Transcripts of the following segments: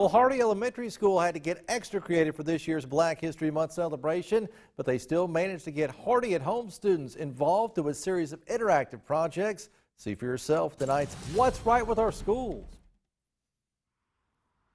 Well, Hardy Elementary School had to get extra creative for this year's Black History Month celebration, but they still managed to get Hardy at Home students involved through a series of interactive projects. See for yourself tonight's What's Right with Our Schools.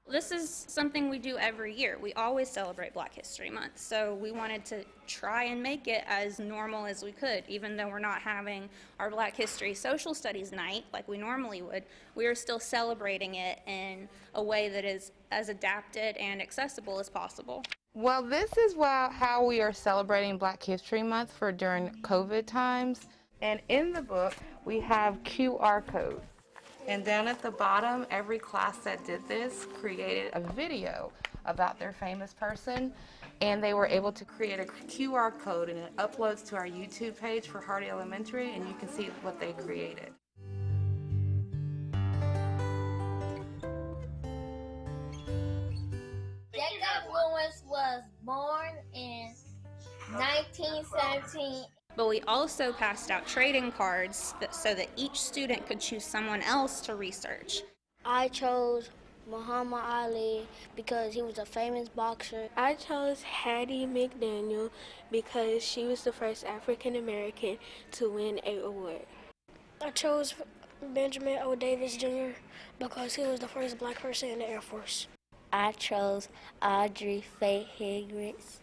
This is something we do every year. We always celebrate Black History Month, so we wanted to try and make it as normal as we could. Even though we're not having our Black History Social Studies night like we normally would, we are still celebrating it in a way that is as adapted and accessible as possible. Well, this is how we are celebrating Black History Month for during COVID times. And in the book, we have QR codes. And down at the bottom, every class that did this created a video about their famous person, and they were able to create a QR code, and it uploads to our YouTube page for Hardy Elementary, and you can see what they created. Jacob Lewis was born in 1917. But we also passed out trading cards so that each student could choose someone else to research. I chose Muhammad Ali because he was a famous boxer. I chose Hattie McDaniel because she was the first African American to win an award. I chose Benjamin O. Davis Jr. because he was the first black person in the Air Force. I chose Audrey Faye Higgins.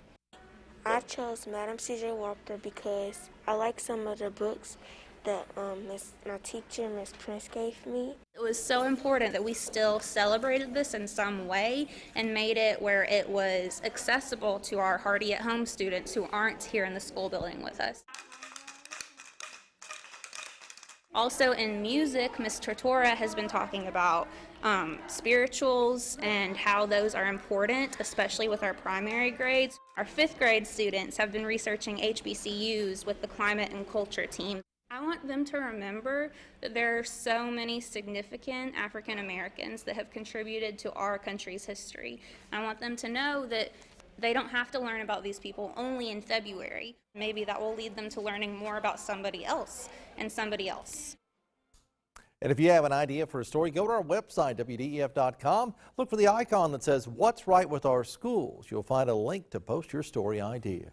I chose Madam C.J. Walker because I like some of the books that my teacher, Miss Prince, gave me. It was so important that we still celebrated this in some way and made it where it was accessible to our Hardy at Home students who aren't here in the school building with us. Also in music, Ms. Tortora has been talking about spirituals and how those are important, especially with our primary grades. Our 5th grade students have been researching HBCUs with the climate and culture team. I want them to remember that there are so many significant African Americans that have contributed to our country's history. I want them to know that they don't have to learn about these people only in February. Maybe that will lead them to learning more about somebody else and somebody else. And if you have an idea for a story, go to our website, WDEF.com. Look for the icon that says What's Right with Our Schools. You'll find a link to post your story idea.